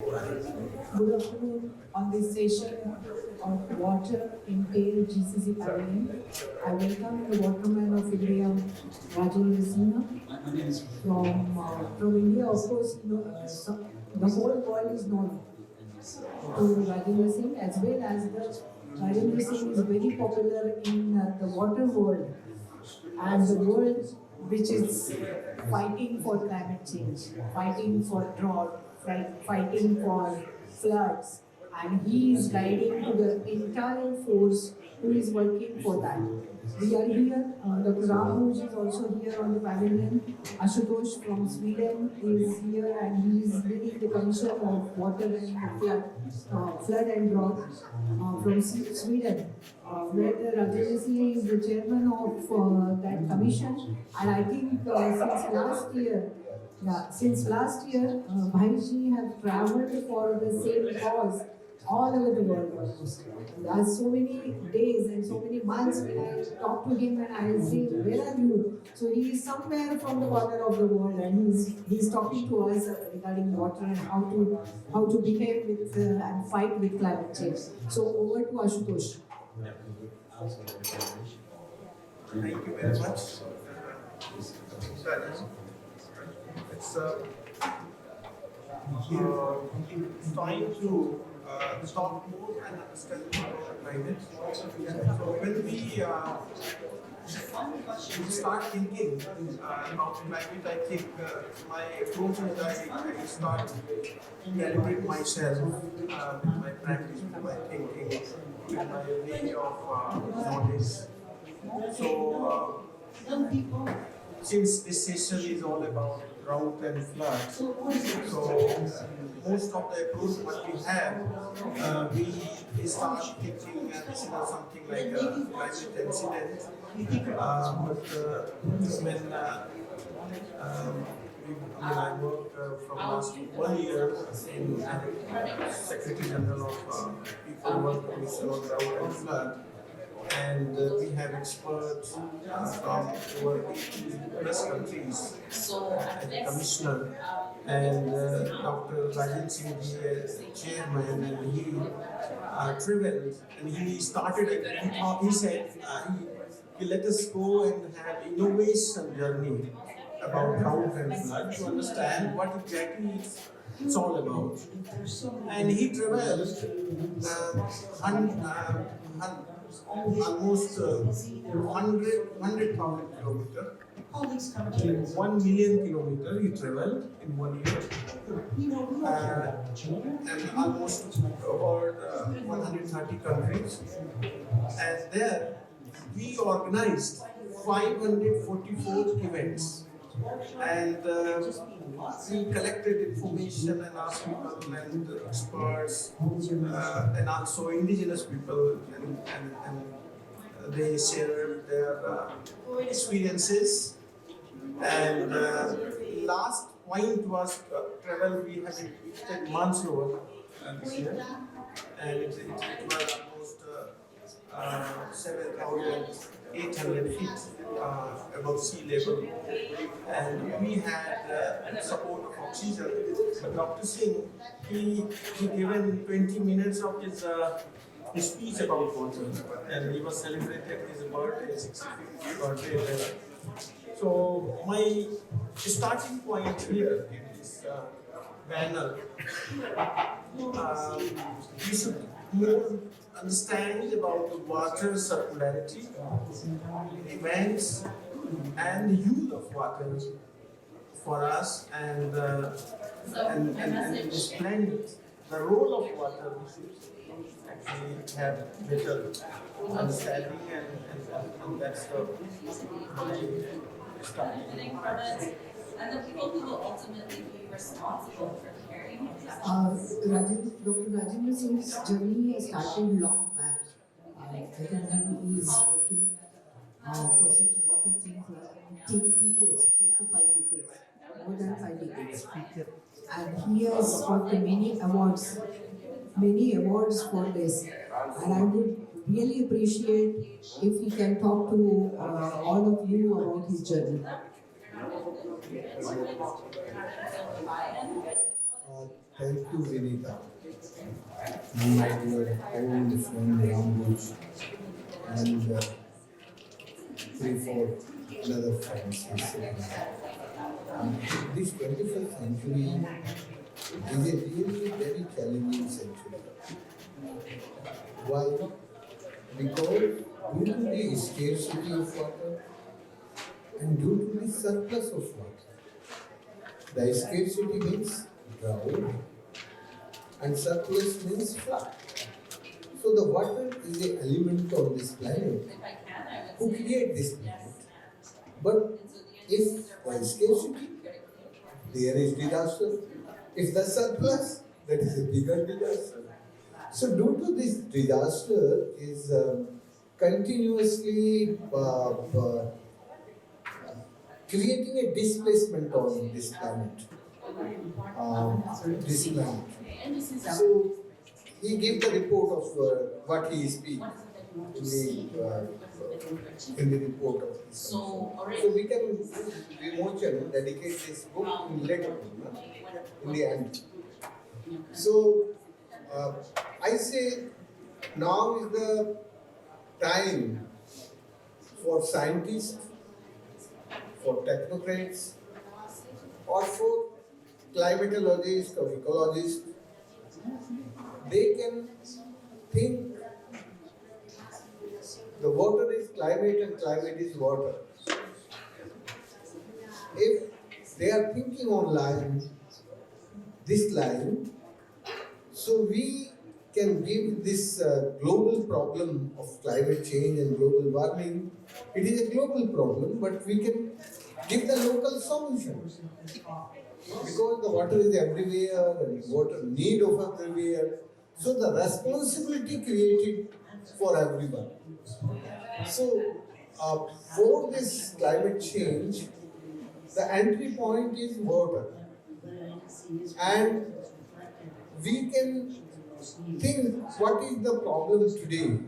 Good afternoon on this session of water in TERRE GCC Pavilion. I welcome the waterman of India, Rajendra Singh from India. Of course, the whole world is known to Rajendra Singh, as well as the Rajendra Singh is very popular in the water world and the world which is fighting for climate change, fighting for drought, fighting for floods, and he is guiding to the entire force who is working for that. We are here, Dr. Ramuj is also here on the pavilion. Ashutosh from Sweden is here and he is leading the Commission of Water and Flood and Drought from Sweden, where Rajendra Singh is the chairman of that commission. And I think since last year, Bhaiji have traveled for the same cause all over the world almost. There are so many days and so many months when I talk to him and I say, where are you? So he is somewhere from the corner of the world and he's talking to us regarding water and how to behave with and fight with climate change. So over to Ashutosh. Thank you very much. It's trying to talk more and understand more about climate. So when we start thinking about climate, I think my approach is I start to calibrate myself with my practice, with my thinking, with my way of knowledge. So since this session is all about drought and flood, so most of the approach what we have, we start thinking and consider something like a climate incident. I worked from last 1 year in Secretary General of People Work Commission on Drought and Flood. And we have experts from over 80 plus countries as a commissioner, and Dr. Rajendra Singh is chairman, and he traveled and he started. He said, "Let us go and have innovation journey about drought and flood to understand what exactly it's all about." And he traveled almost 100,000 kilometers. 1 million kilometers he traveled in 1 year. And almost over 130 countries. And there we organized 544 events. And we collected information and asked people and experts and also indigenous people, and they shared their experiences. And last point was travel. We had visited Mansoor this year, and it was almost 7,800 feet above sea level, and we had support of oxygen. But Dr. Singh, he given 20 minutes of his speech about water, and he was celebrated his birthday, 65th birthday there. So my starting point here in this banner, we should more understand about the water circularity, events, and the use of water for us, and explain the role of water. We should actually have better understanding, and that's my starting. And the people who will ultimately be responsible for carrying it. Dr. Rajendra Singh's journey started long back. I think he is working for such water things decades, 4 to 5 decades, more than 5 decades. And he has got many awards for this. And I would really appreciate if he can talk to all of you about his journey. Thank you, Vinita. My dear old friend Rambuj and 3-4 other friends. This 21st century is a really very challenging century. Why? Because due to the scarcity of water and due to the surplus of water. The scarcity means drought and surplus means flood. So the water is an element on this planet If I can, I would who say create this planet. yes. But And so the if answer is there is scarcity, there is disaster. If the surplus, that is a bigger disaster. So due to this disaster is continuously creating a displacement on this planet. This planet. So he gave the report of what he speaks in the report of this. So we can Vimochan dedicate this book in later in the end. So I say now is the time for scientists, for technocrats, or for climatologists or ecologists. They can think the water is climate and climate is water. If they are thinking on this line, so we can give this global problem of climate change and global warming. It is a global problem, but we can give the local solution. Because the water is everywhere and water need of everywhere. So the responsibility created for everyone. So for this climate change, the entry point is water. And we can think what is the problem today.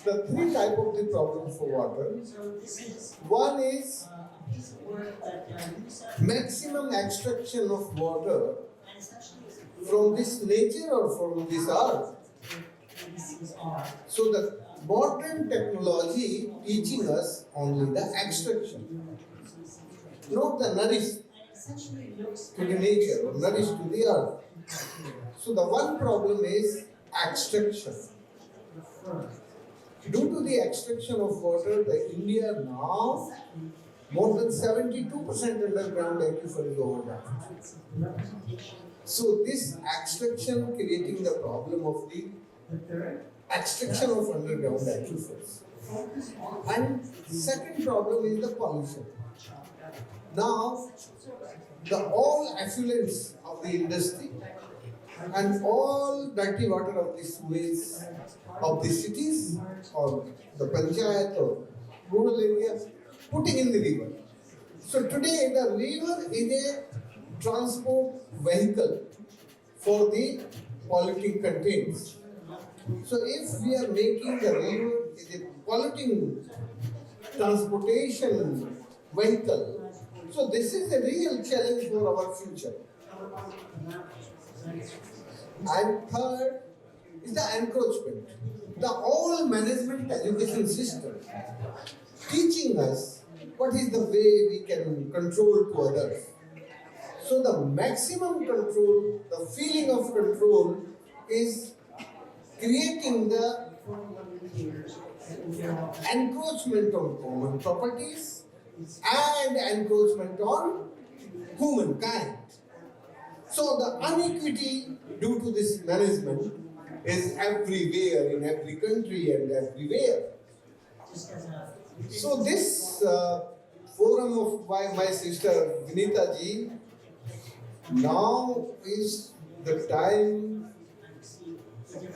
The three types of the problem for water. One is maximum extraction of water from this nature or from this earth. So the modern technology teaching us only the extraction, not the nourish to the nature or nourish to the earth. So the one problem is extraction. Due to the extraction of water, the India now more than 72% underground aquifer is overdrafted. So this extraction creating the problem of the extraction of underground aquifers. And second problem is the pollution. Now, all effluents of the industry and all dirty water of the sewage of the cities or the panchayat or rural areas putting in the river. So today the river is a transport vehicle for the polluting contents. So if we are making the river is a polluting transportation vehicle, so this is a real challenge for our future. And third is the encroachment. The whole management education system teaching us what is the way we can control to others. So the maximum control, the feeling of control is creating the encroachment on common properties and encroachment on humankind. So the inequity due to this management is everywhere, in every country and everywhere. So this forum of my sister Vinita ji, now is the time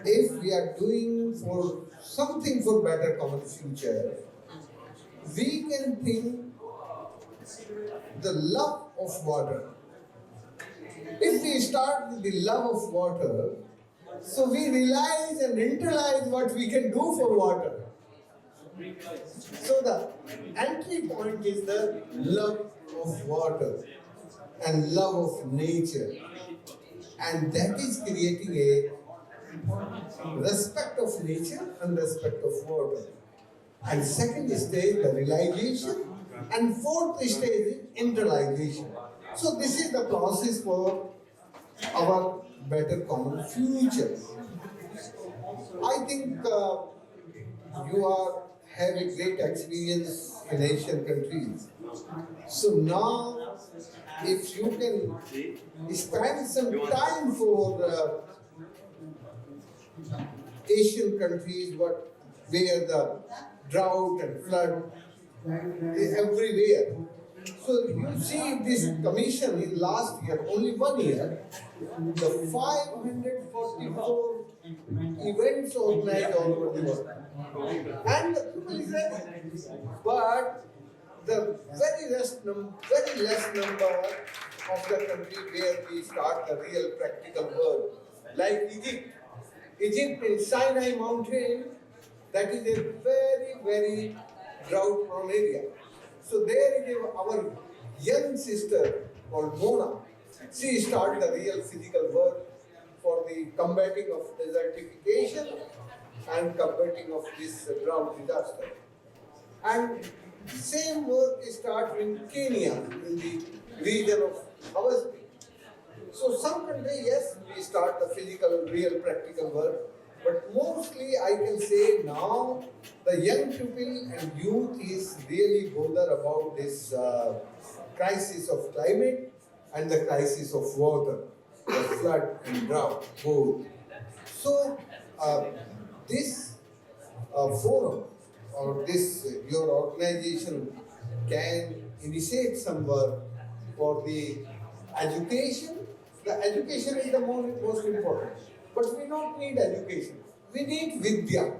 if we are doing for something for better common future, we can think the love of water. If we start with the love of water, so we realize and internalize what we can do for water. So the entry point is the love of water and love of nature. and that is creating a respect of nature and respect of water. And second stage, the realization, and fourth stage is internalization. So this is the process for our better common future. I think you are having great experience in Asian countries. So now, if you can spend some time for Asian countries, where the drought and flood is everywhere. So you see this commission in last year, only 1 year, the 544 events organized all over the world. And the people is ready. But the very less number of the country where we start the real practical work, like Egypt. Egypt in Sinai mountain, that is a very, very drought prone area. So there is our young sister called Mona. She started the real physical work for the combating of desertification and combating of this drought disaster. And same work is started in Kenya, in the region of Hawaspi. So some countries, yes, we start the physical, real, practical work, but mostly I can say now the young people and youth is really bothered about this crisis of climate and the crisis of water, the flood and drought, both. So this forum or this your organization can initiate some work for the education. The education is the most important. But we don't need education. We need Vidya.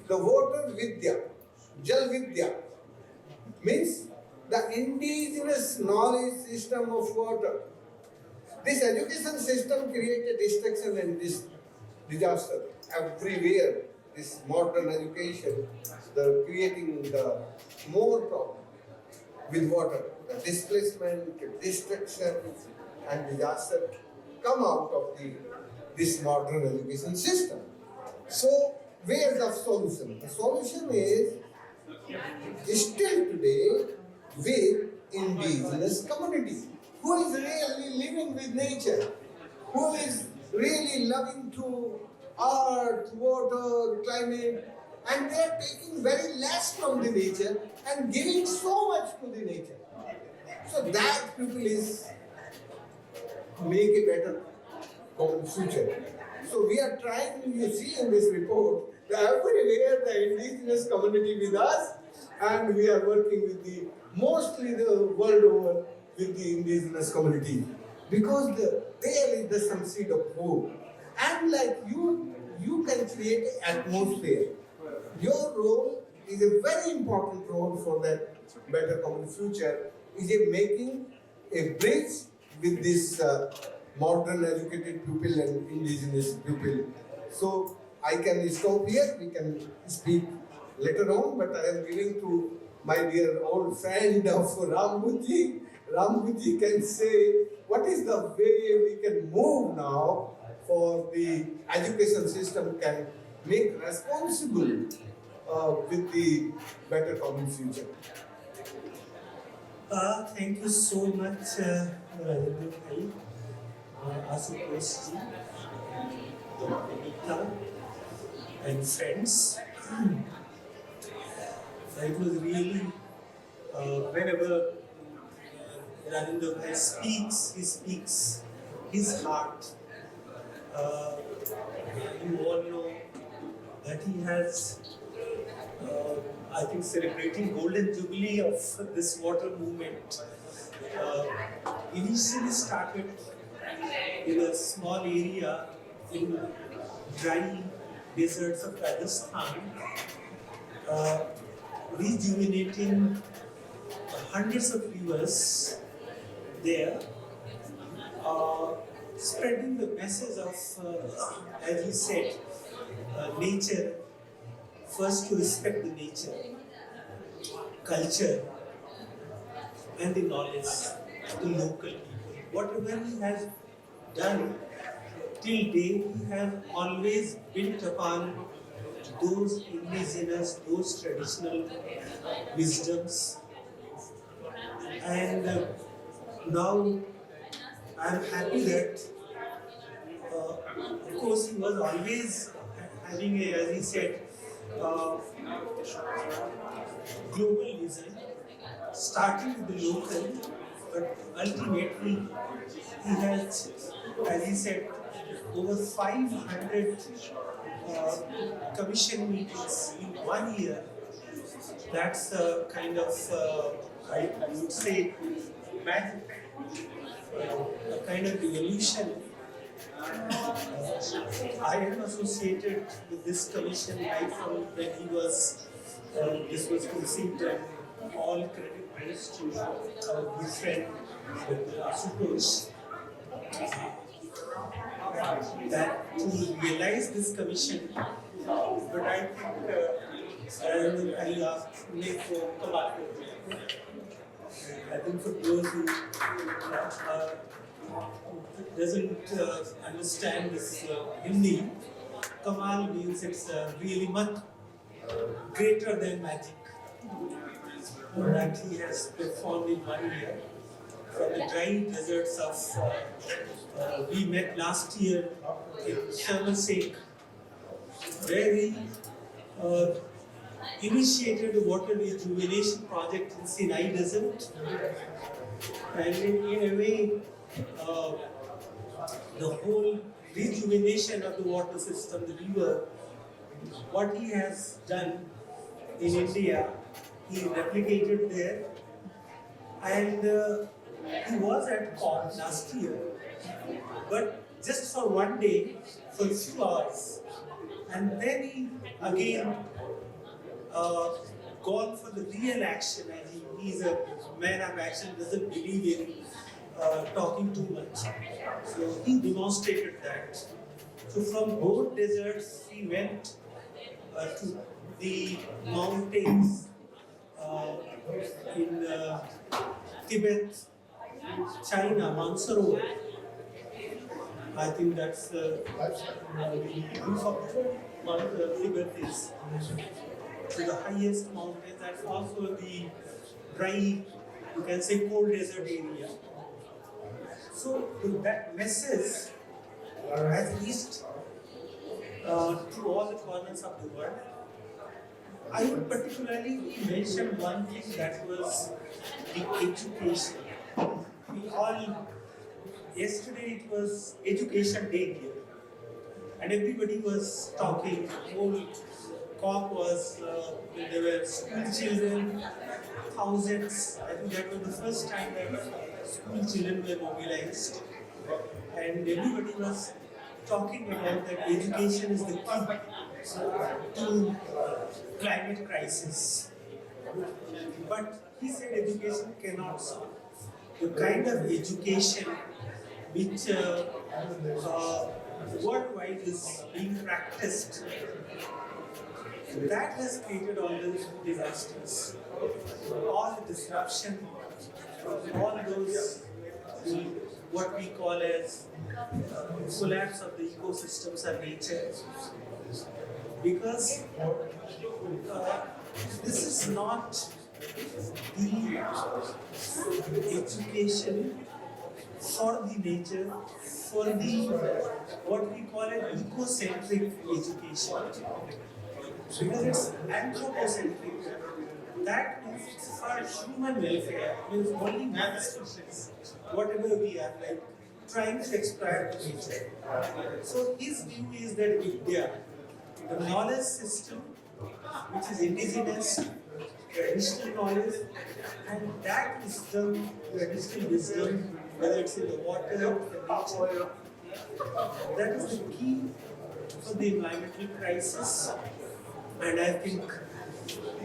The water Vidya, Jal Vidya, means the indigenous knowledge system of water. This education system created destruction and this disaster everywhere. This modern education, the creating the more problem with water, the displacement, destruction, and disaster come out of this modern education system. So, where is the solution? The solution is still today with indigenous community who is really living with nature, who is really loving to earth, water, climate, and they are taking very less from the nature and giving so much to the nature. So that people is make a better common future. So we are trying, you see in this report, that everywhere the indigenous community with us, and we are working with mostly the world over with the indigenous community. Because there is the some seed of hope. And like you can create an atmosphere. Your role is a very important role for that better common future, is a making a bridge with this modern educated people and indigenous people. So I can stop here, we can speak later on, but I am giving to my dear old friend of Rambuji. Rambuji can say what is the way we can move now for the education system can make responsible with the better common future. Thank you so much, Rajendra bhai, Ashutosh ji, Anita, and friends. It was really, whenever Rajendra bhai speaks, he speaks his heart. You all know that he has, I think, celebrating Golden Jubilee of this water movement. Initially started in a small area in dry deserts of Rajasthan, rejuvenating hundreds of rivers there, spreading the message of, as he said, nature, first to respect the nature, culture, and the knowledge of the local people. whatever he has done till date, he has always built upon those indigenous, those traditional wisdoms. And now I am happy that, of course, he was always having a, as he said, global vision, starting with the local, but ultimately he has, as he said, over 500 commission meetings in 1 year. That's a kind of, I would say, magic, a kind of evolution. I am associated with this commission right from when he was, this was conceived, and all credit goes to our good friend Asutosh. That to realize this commission, but I think I'll make for Kamal. I think for those who doesn't understand this Hindi, Kamal means it's really much greater than magic that he has performed in 1 year. From the dry deserts of, we met last year in Sharm Singh, where he initiated a water rejuvenation project in Sinai Desert. And in a way, the whole rejuvenation of the water system, the river, what he has done in India, he replicated there. And he was at COP last year, but just for 1 day, for a few hours. And then he again gone for the real action, and he's a man of action, doesn't believe in talking too much. So he demonstrated that. So from both deserts, he went to the mountains in Tibet, China, Mansarovar. I think that's the roof of Tibet is to the highest mountain. That's also the dry, you can say, cold desert area. So that message has reached to all the corners of the world. I would particularly mention one thing, that was the education. We all, yesterday it was Education Day here, and everybody was talking. The whole COP was, there were school children, thousands. I think that was the first time that school children were mobilized, and everybody was talking about that education is the key to climate crisis. But he said education cannot solve. The kind of education which worldwide is being practiced, that has created all the disasters, all the disruption, all those what we call as collapse of the ecosystems and nature. Because this is not the education for the nature, for the what we call an ecocentric education. Because it's anthropocentric. That means it's for human welfare, means only man's whatever we are, like trying to exploit nature. So his view is that Vidya, the knowledge system, which is indigenous, traditional knowledge, and that wisdom, traditional wisdom, whether it's in the water, the nature, that is the key for the environmental crisis. And I think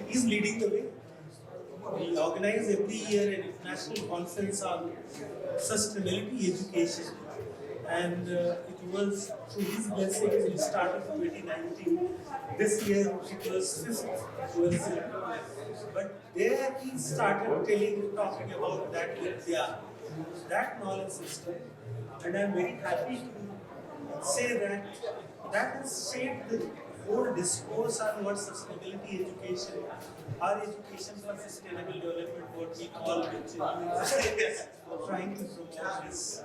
he's leading the way. We organize every year an international conference on sustainability education, and it was through his blessings we started in 2019. This year it was 5th anniversary. But there he started talking about that Vidya, that knowledge system, and I am very happy to say that that has shaped the whole discourse on what sustainability education, or education for sustainable development, what we call, which is trying to promote this.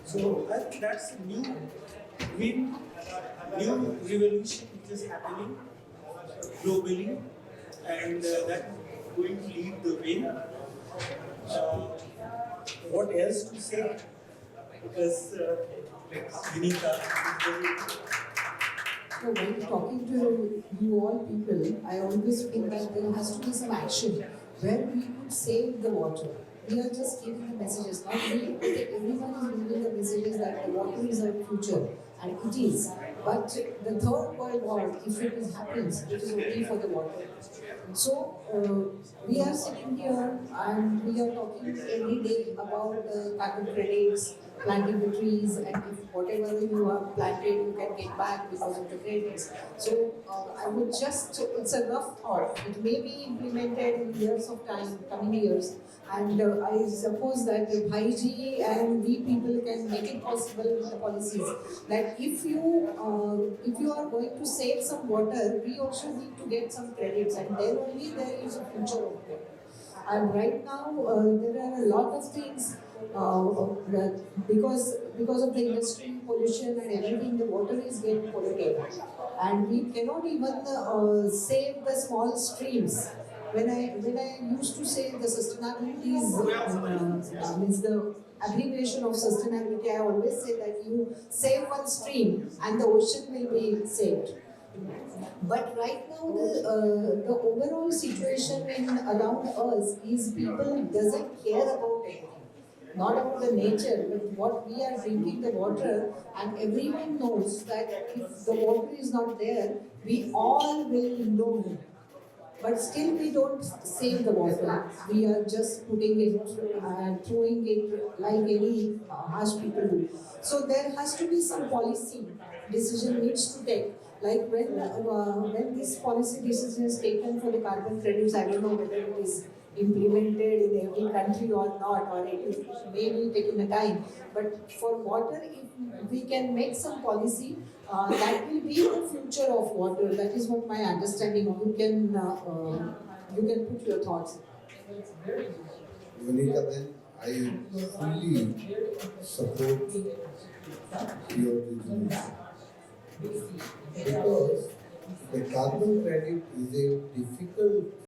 So I think that's a new revolution which is happening globally, and that is going to lead the way. What else to say? Because Vinita, So when talking to you all people, I always feel that there has to be some action where we could save the water. We are just giving the messages, not we, everyone is giving the messages that the water is our future, and it is. But the third world war, if it happens, it is only for the water. So we are sitting here and we are talking every day about the carbon credits, planting the trees, and if whatever you have planted, you can get back because of the credits. So I would just, it's a rough thought. It may be implemented in years of time, coming years. And I suppose that Bhaiji and we people can make it possible with the policies. That if you are going to save some water, we also need to get some credits, and then only there is a future of water. And right now there are a lot of things that because of the industry pollution and everything, the water is getting polluted, and we cannot even save the small streams. When I used to say the sustainability is the abbreviation of sustainability, I always say that you save one stream and the ocean will be saved. But right now the overall situation around us is people doesn't care about anything. Not about the nature, but what we are drinking the water, and everyone knows that if the water is not there, we all will know. But still we don't save the water. We are just putting it and throwing it like any harsh people do. So there has to be some policy decision needs to take. Like when this policy decision is taken for the carbon credits, I don't know whether it is implemented in every country or not, or it may be taking a time. But for water, if we can make some policy, that will be the future of water. That is what my understanding of. You can put your thoughts. Monica, then I fully support your resolution because the carbon credit is a difficult